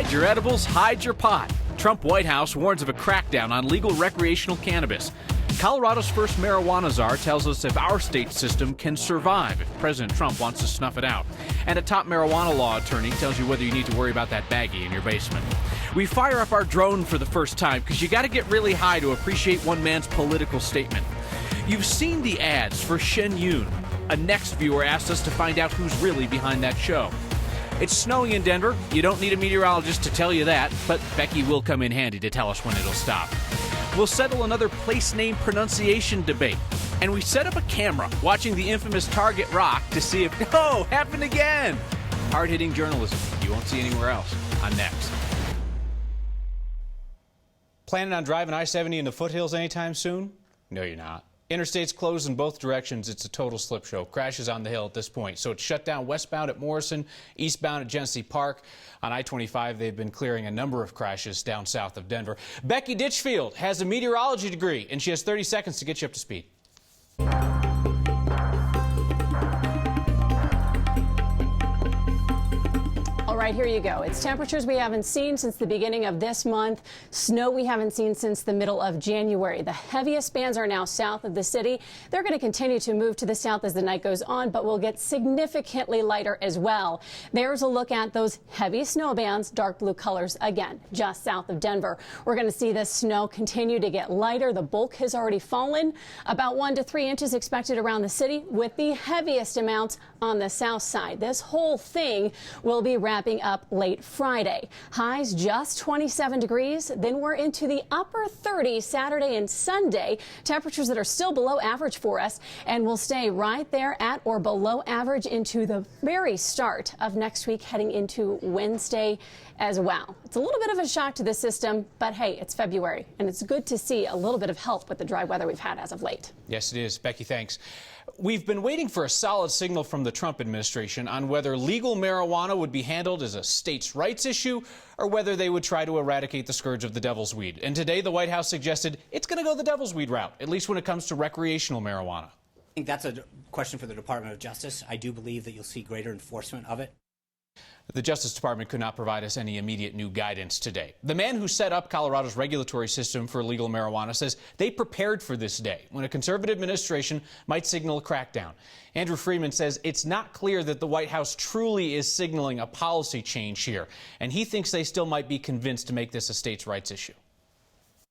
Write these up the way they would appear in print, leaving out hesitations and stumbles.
Hide your edibles, hide your pot. Trump White House warns of a crackdown on legal recreational cannabis. Colorado's first marijuana czar tells us if our state system can survive if President Trump wants to snuff it out. And a top marijuana law attorney tells you whether you need to worry about that baggie in your basement. We fire up our drone for the first time because you got to get really high to appreciate one man's political statement. You've seen the ads for Shen Yun. A Next viewer asked us to find out who's really behind that show. It's snowing in Denver. You don't need a meteorologist to tell you that, but Becky will come in handy to tell us when it'll stop. We'll settle another place name pronunciation debate. And we set up a camera watching the infamous Target rock to see if, oh, happened again. Hard-hitting journalism you won't see anywhere else on Next. Planning on driving I-70 in the foothills anytime soon? No, you're not. Interstate's closed in both directions. It's a total slip show. Crashes on the hill at this point. So it's shut down westbound at Morrison, eastbound at Genesee Park. On I-25, they've been clearing a number of crashes down south of Denver. Becky Ditchfield has a meteorology degree, and she has 30 seconds to get you up to speed. All right, here you go. It's temperatures we haven't seen since the beginning of this month. Snow we haven't seen since the middle of January. The heaviest bands are now south of the city. They're going to continue to move to the south as the night goes on, but will get significantly lighter as well. There's a look at those heavy snow bands, dark blue colors again, just south of Denver. We're going to see this snow continue to get lighter. The bulk has already fallen. About 1 to 3 inches expected around the city, with the heaviest amounts on the south side. This whole thing will be wrapping up late Friday. Highs just 27 degrees. Then we're into the upper 30s Saturday and Sunday. Temperatures that are still below average for us and will stay right there at or below average into the very start of next week, heading into Wednesday as well. It's a little bit of a shock to the system, but hey, it's February and it's good to see a little bit of help with the dry weather we've had as of late. Yes, it is. Becky, thanks. We've been waiting for a solid signal from the Trump administration on whether legal marijuana would be handled as a states' rights issue or whether they would try to eradicate the scourge of the devil's weed. And today, the White House suggested it's going to go the devil's weed route, at least when it comes to recreational marijuana. I think that's a question for the Department of Justice. I do believe that you'll see greater enforcement of it. The Justice Department could not provide us any immediate new guidance today. The man who set up Colorado's regulatory system for legal marijuana says they prepared for this day when a conservative administration might signal a crackdown. Andrew Freeman says it's not clear that the White House truly is signaling a policy change here, and he thinks they still might be convinced to make this a states' rights issue.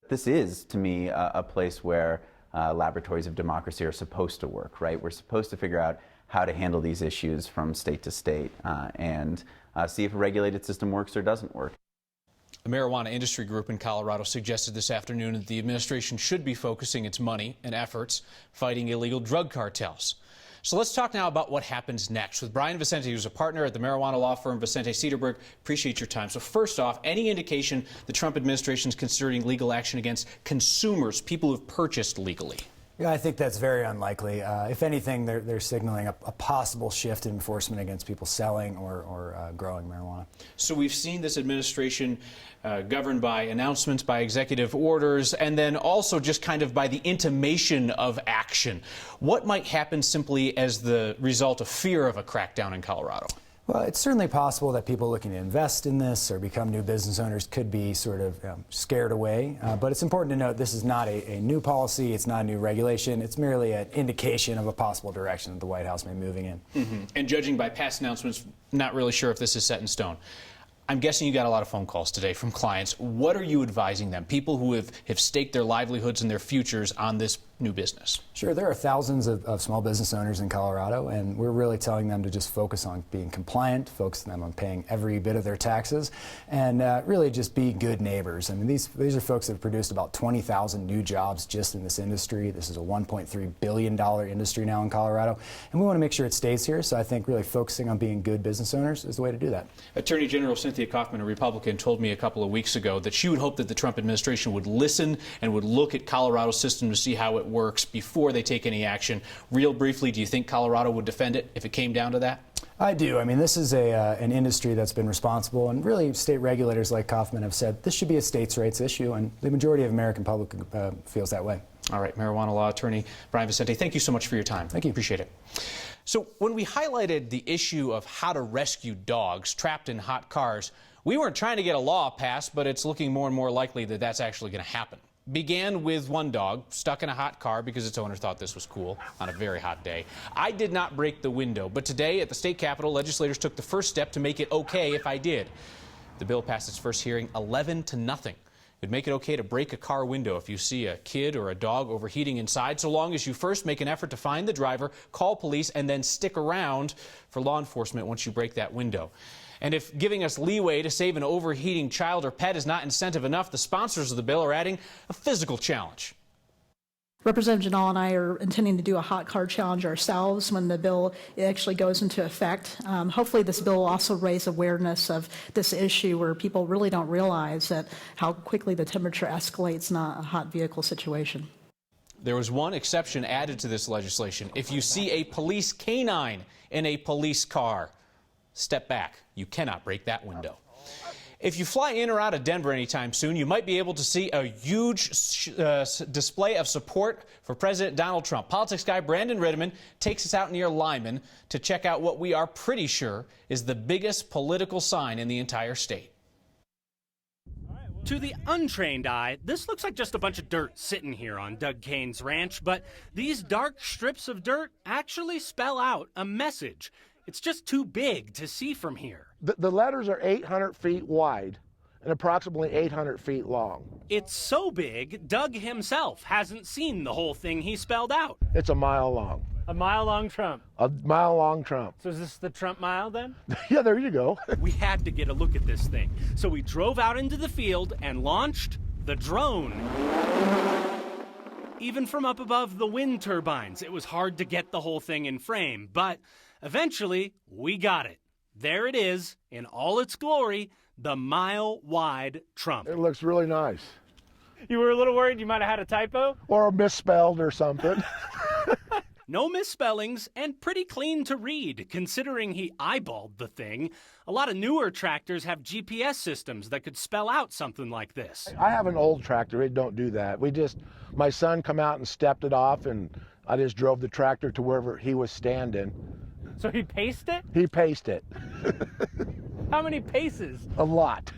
This is, to me, a place where laboratories of democracy are supposed to work, right? We're supposed to figure out how to handle these issues from state to state and see if a regulated system works or doesn't work. The marijuana industry group in Colorado suggested this afternoon that the administration should be focusing its money and efforts fighting illegal drug cartels. So let's talk now about what happens next with Brian Vicente, who's a partner at the marijuana law firm Vicente Cedarburg. Appreciate your time. So first off, any indication the Trump administration is considering legal action against consumers, people who've purchased legally? Yeah, I think that's very unlikely. If anything, they're signaling a possible shift in enforcement against people selling or growing marijuana. So we've seen this administration governed by announcements, by executive orders, and then also just kind of by the intimation of action. What might happen simply as the result of fear of a crackdown in Colorado? Well, it's certainly possible that people looking to invest in this or become new business owners could be sort of scared away. But it's important to note this is not a new policy. It's not a new regulation. It's merely an indication of a possible direction that the White House may be moving in. Mm-hmm. And judging by past announcements, not really sure if this is set in stone. I'm guessing you got a lot of phone calls today from clients. What are you advising them, people who have staked their livelihoods and their futures on this new business? Sure, there are thousands of small business owners in Colorado, and we're really telling them to just focus on being compliant, focusing them on paying every bit of their taxes, and really just be good neighbors. I mean, these are folks that have produced about 20,000 new jobs just in this industry. This is a $1.3 billion industry now in Colorado, and we want to make sure it stays here, so I think really focusing on being good business owners is the way to do that. Attorney General Cynthia Kaufman, a Republican, told me a couple of weeks ago that she would hope that the Trump administration would listen and would look at Colorado's system to see how it works before they take any action. Real briefly, do you think Colorado would defend it if it came down to that? I do. I mean, this is an industry that's been responsible, and really state regulators like Kaufman have said this should be a states' rights issue, and the majority of American public feels that way. All right, marijuana law attorney Brian Vicente, thank you so much for your time. Thank you. Appreciate it. So when we highlighted the issue of how to rescue dogs trapped in hot cars, We weren't trying to get a law passed, but it's looking more and more likely that that's actually going to happen. Began with one dog stuck in a hot car because its owner thought this was cool on a very hot day. I did not break the window, but today at the state capitol, legislators took the first step to make it okay if I did. The bill passed its first hearing 11-0. It would make it okay to break a car window if you see a kid or a dog overheating inside, so long as you first make an effort to find the driver, call police, and then stick around for law enforcement once you break that window. And if giving us leeway to save an overheating child or pet is not incentive enough, the sponsors of the bill are adding a physical challenge. Representative Janal and I are intending to do a hot car challenge ourselves when the bill actually goes into effect. Hopefully this bill will also raise awareness of this issue where people really don't realize that how quickly the temperature escalates in a hot vehicle situation. There was one exception added to this legislation. If you see a police canine in a police car, step back. You cannot break that window. If you fly in or out of Denver anytime soon, you might be able to see a huge display of support for President Donald Trump. Politics guy Brandon Rittiman takes us out near Lyman to check out what we are pretty sure is the biggest political sign in the entire state. To the untrained eye, this looks like just a bunch of dirt sitting here on Doug Kane's ranch, but these dark strips of dirt actually spell out a message. It's just too big to see from here. The letters are 800 feet wide and approximately 800 feet long. It's so big, Doug himself hasn't seen the whole thing he spelled out. It's a mile long. A mile-long Trump. A mile-long Trump. So is this the Trump mile then? Yeah, there you go. We had to get a look at this thing. So we drove out into the field and launched the drone. Even from up above the wind turbines, it was hard to get the whole thing in frame, but eventually we got it. There it is, in all its glory, the mile-wide Trump. It looks really nice. You were a little worried you might have had a typo? Or misspelled or something. No misspellings and pretty clean to read, considering he eyeballed the thing. A lot of newer tractors have GPS systems that could spell out something like this. I have an old tractor. It don't do that. My son come out and stepped it off, and I just drove the tractor to wherever he was standing. So he paced it? He paced it. How many paces? A lot.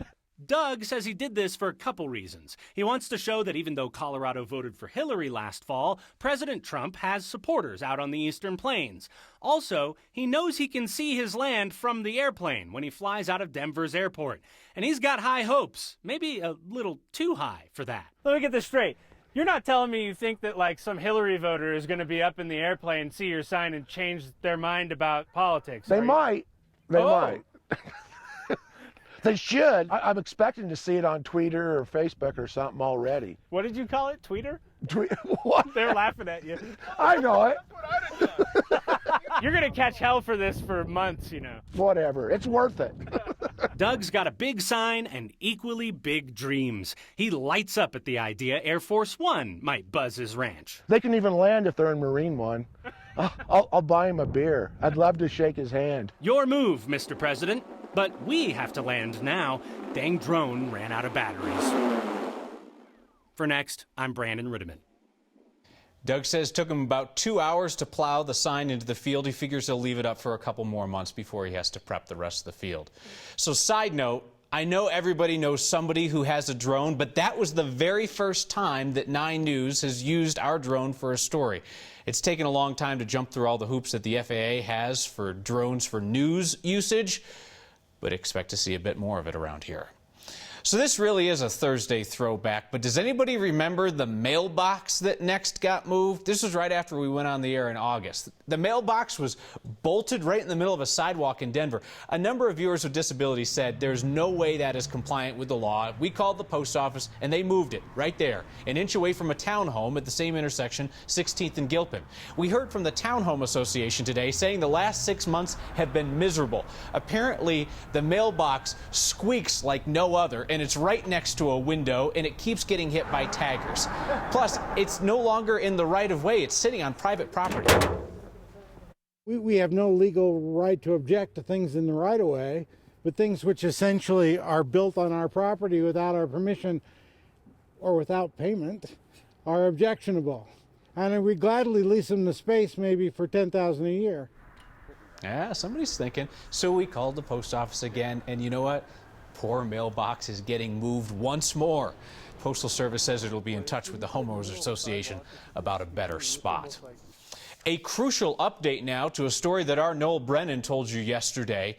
Doug says he did this for a couple reasons. He wants to show that even though Colorado voted for Hillary last fall, President Trump has supporters out on the Eastern Plains. Also, he knows he can see his land from the airplane when he flies out of Denver's airport. And he's got high hopes, maybe a little too high for that. Let me get this straight. You're not telling me you think that like some Hillary voter is going to be up in the airplane, see your sign, and change their mind about politics? They might. They might. They should. I'm expecting to see it on Twitter or Facebook or something already. What did you call it? Tweeter? What? They're laughing at you. I know it. You're going to catch hell for this for months, you know. Whatever. It's worth it. Doug's got a big sign and equally big dreams. He lights up at the idea Air Force One might buzz his ranch. They can even land if they're in Marine One. I'll buy him a beer. I'd love to shake his hand. Your move, Mr. President. But we have to land now. Dang drone ran out of batteries. For Next, I'm Brandon Rittiman. Doug says it took him about 2 hours to plow the sign into the field. He figures he'll leave it up for a couple more months before he has to prep the rest of the field. So side note, I know everybody knows somebody who has a drone, but that was the very first time that 9 News has used our drone for a story. It's taken a long time to jump through all the hoops that the FAA has for drones for news usage, but expect to see a bit more of it around here. So this really is a Thursday throwback, but does anybody remember the mailbox that next got moved? This was right after we went on the air in August. The mailbox was bolted right in the middle of a sidewalk in Denver. A number of viewers with disabilities said there's no way that is compliant with the law. We called the post office and they moved it right there, an inch away from a townhome at the same intersection, 16th and Gilpin. We heard from the Townhome Association today saying the last 6 months have been miserable. Apparently, the mailbox squeaks like no other, and it's right next to a window, and it keeps getting hit by taggers. Plus, it's no longer in the right-of-way. It's sitting on private property. We have no legal right to object to things in the right-of-way, but things which essentially are built on our property without our permission or without payment are objectionable. And we gladly lease them the space maybe for $10,000 a year. Yeah, somebody's thinking. So we called the post office again, and you know what? poor mailbox is getting moved once more. Postal Service says it'll be in touch with the Homeowners Association about a better spot. A crucial update now to a story that our Noel Brennan told you yesterday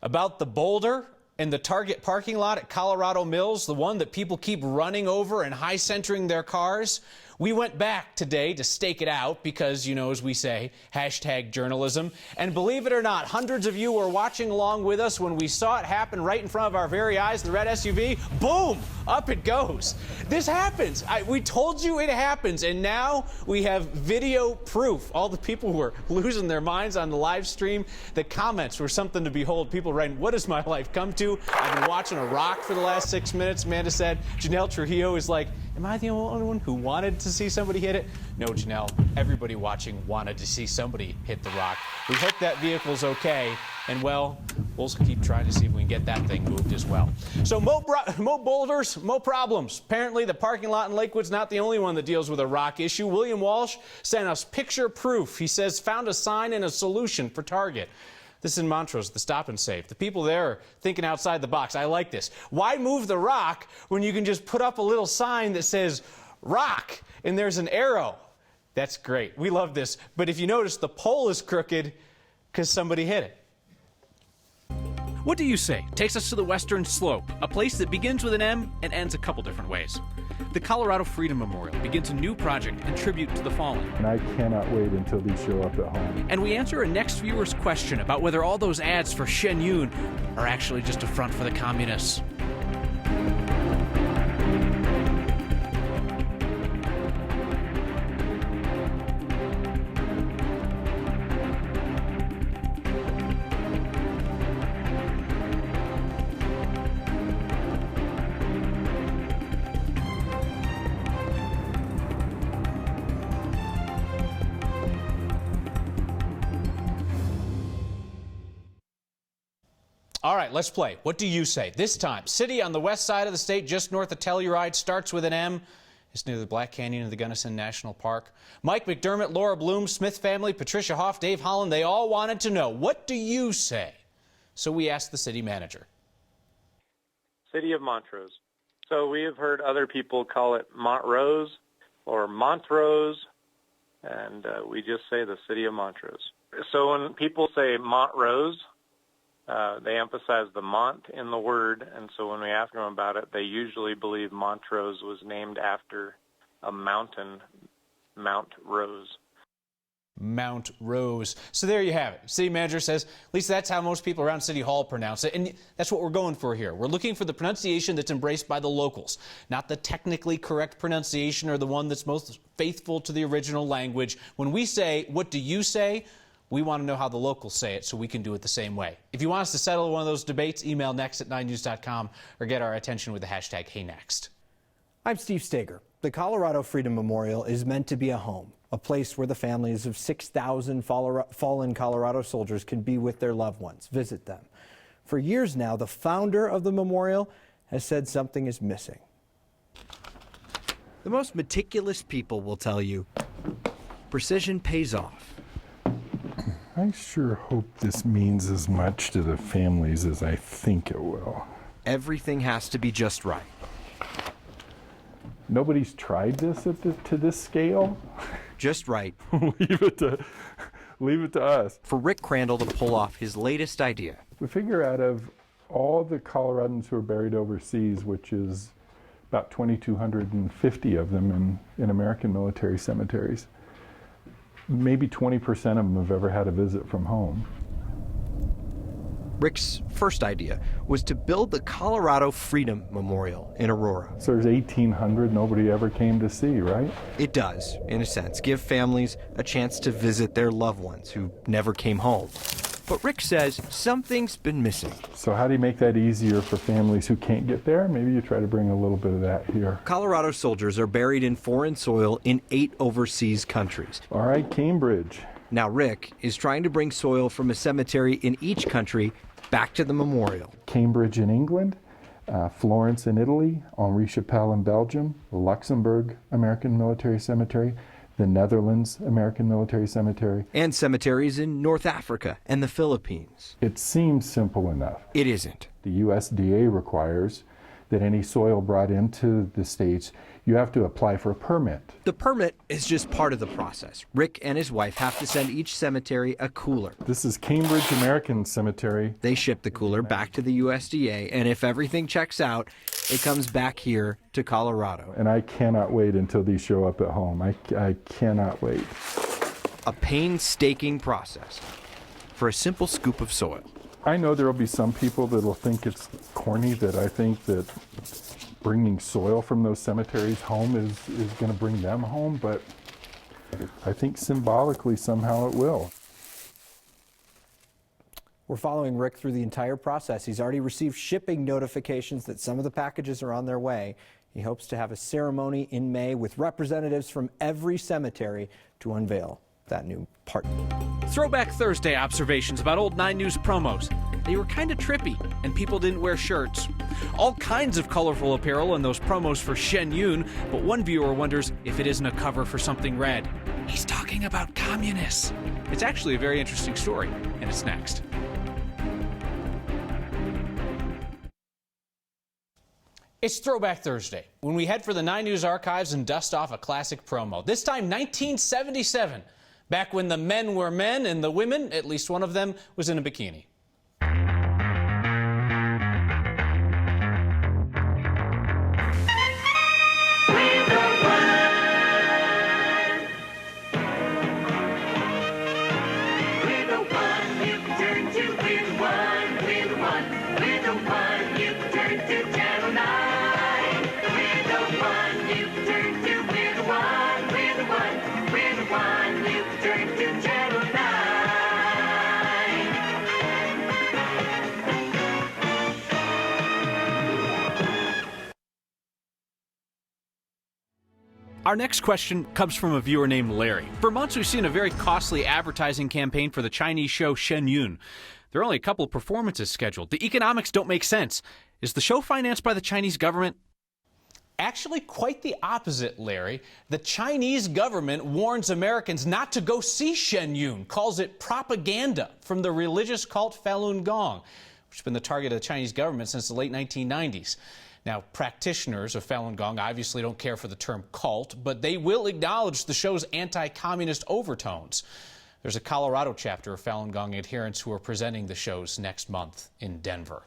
about the boulder in the Target parking lot at Colorado Mills, the one that people keep running over and high-centering their cars. We went back today to stake it out because, you know, as we say, hashtag journalism. And believe it or not, hundreds of you were watching along with us when we saw it happen right in front of our very eyes, the red SUV. Boom! Up it goes. This happens. We told you it happens, and now we have video proof. All the people were losing their minds on the live stream. The comments were something to behold. People writing, what has my life come to? I've been watching a rock for the last 6 minutes. Amanda said, Janelle Trujillo is like, am I the only one who wanted to see somebody hit it? No, Janelle, everybody watching wanted to see somebody hit the rock. We hope that vehicle's okay, and well, we'll keep trying to see if we can get that thing moved as well. So mo boulders, mo problems. Apparently the parking lot in Lakewood's not the only one that deals with a rock issue. William Walsh sent us picture proof. He says, found a sign and a solution for Target. This is in Montrose, the Stop and Save. The people there are thinking outside the box. I like this. Why move the rock when you can just put up a little sign that says rock and there's an arrow? That's great. We love this. But if you notice, the pole is crooked because somebody hit it. What Do You Say takes us to the Western Slope, a place that begins with an M and ends a couple different ways. The Colorado Freedom Memorial begins a new project in tribute to the fallen. And I cannot wait until these show up at home. And we answer a next viewer's question about whether all those ads for Shen Yun are actually just a front for the communists. All right, let's play. What do you say? This time, city on the west side of the state, just north of Telluride, starts with an M. It's near the Black Canyon of the Gunnison National Park. Mike McDermott, Laura Bloom, Smith family, Patricia Hoff, Dave Holland, they all wanted to know, what do you say? So we asked the city manager. City of Montrose. So we have heard other people call it Montrose or Montrose, and we just say the city of Montrose. So when people say Montrose, they emphasize the Mont in the word, and so when we ask them about it, they usually believe Montrose was named after a mountain, Mount Rose. Mount Rose. So there you have it. City manager says, at least that's how most people around City Hall pronounce it, and that's what we're going for here. We're looking for the pronunciation that's embraced by the locals, not the technically correct pronunciation or the one that's most faithful to the original language. When we say, what do you say? We want to know how the locals say it so we can do it the same way. If you want us to settle one of those debates, email next@9news.com or get our attention with the hashtag HeyNext. I'm Steve Steger. The Colorado Freedom Memorial is meant to be a home, a place where the families of 6,000 fallen Colorado soldiers can be with their loved ones, visit them. For years now, the founder of the memorial has said something is missing. The most meticulous people will tell you, precision pays off. I sure hope this means as much to the families as I think it will. Everything has to be just right. Nobody's tried this to this scale. Just right. Leave it to us. For Rick Crandall to pull off his latest idea. We figure out of all the Coloradans who are buried overseas, which is about 2,250 of them in American military cemeteries, maybe 20% of them have ever had a visit from home. Rick's first idea was to build the Colorado Freedom Memorial in Aurora. So there's 1,800 nobody ever came to see, right? It does, in a sense, give families a chance to visit their loved ones who never came home. But Rick says something's been missing. So how do you make that easier for families who can't get there? Maybe you try to bring a little bit of that here. Colorado soldiers are buried in foreign soil in 8 overseas countries. All right, Cambridge. Now Rick is trying to bring soil from a cemetery in each country back to the memorial. Cambridge in England, Florence in Italy, Henri Chapelle in Belgium, Luxembourg American Military Cemetery, the Netherlands American Military Cemetery. And cemeteries in North Africa and the Philippines. It seems simple enough. It isn't. The USDA requires that any soil brought into the states, you have to apply for a permit. The permit is just part of the process. Rick and his wife have to send each cemetery a cooler. This is Cambridge American Cemetery. They ship the cooler back to the USDA, and if everything checks out, it comes back here to Colorado. And I cannot wait until these show up at home. I cannot wait. A painstaking process for a simple scoop of soil. I know there will be some people that will think it's corny that I think that bringing soil from those cemeteries home is going to bring them home, but I think symbolically somehow it will. We're following Rick through the entire process. He's already received shipping notifications that some of the packages are on their way. He hopes to have a ceremony in May with representatives from every cemetery to unveil that new part. Throwback Thursday observations about old 9 News promos. They were kind of trippy, and people didn't wear shirts. All kinds of colorful apparel in those promos for Shen Yun, but one viewer wonders if it isn't a cover for something red. He's talking about communists. It's actually a very interesting story, and it's next. It's Throwback Thursday, when we head for the 9 News archives and dust off a classic promo. This time, 1977. Back when the men were men and the women, at least one of them, was in a bikini. Our next question comes from a viewer named Larry. For months, we've seen a very costly advertising campaign for the Chinese show Shen Yun. There are only a couple of performances scheduled. The economics don't make sense. Is the show financed by the Chinese government? Actually, quite the opposite, Larry. The Chinese government warns Americans not to go see Shen Yun, calls it propaganda from the religious cult Falun Gong, which has been the target of the Chinese government since the late 1990s. Now, practitioners of Falun Gong obviously don't care for the term cult, but they will acknowledge the show's anti-communist overtones. There's a Colorado chapter of Falun Gong adherents who are presenting the shows next month in Denver.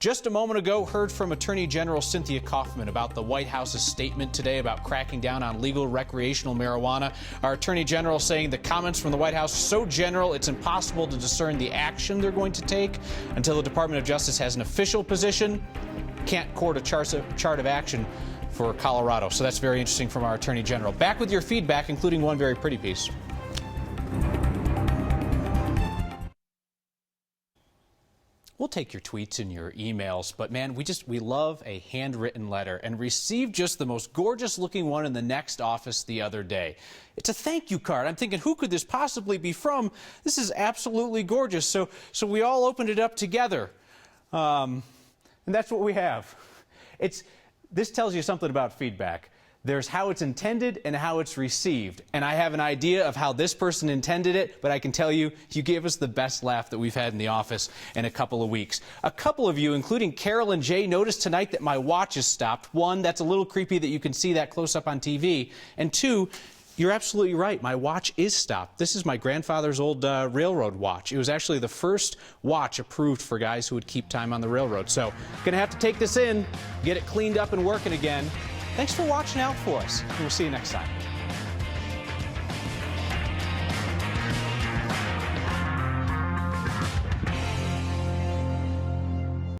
Just a moment ago, heard from Attorney General Cynthia Kaufman about the White House's statement today about cracking down on legal recreational marijuana. Our Attorney General saying the comments from the White House are so general it's impossible to discern the action they're going to take until the Department of Justice has an official position. Can't court a chart of action for Colorado. So that's very interesting from our Attorney General. Back with your feedback, including one very pretty piece. We'll take your tweets and your emails, but man, we love a handwritten letter, and received just the most gorgeous looking one in the next office the other day. It's a thank you card. I'm thinking, who could this possibly be from? This is absolutely gorgeous. So we all opened it up together. And that's what we have. This tells you something about feedback. There's how it's intended and how it's received. And I have an idea of how this person intended it, but I can tell you, you gave us the best laugh that we've had in the office in a couple of weeks. A couple of you, including Carol and Jay, noticed tonight that my watch is stopped. One, that's a little creepy that you can see that close up on TV. And two, you're absolutely right. My watch is stopped. This is my grandfather's old railroad watch. It was actually the first watch approved for guys who would keep time on the railroad. So, gonna have to take this in, get it cleaned up and working again. Thanks for watching out for us, and we'll see you next time.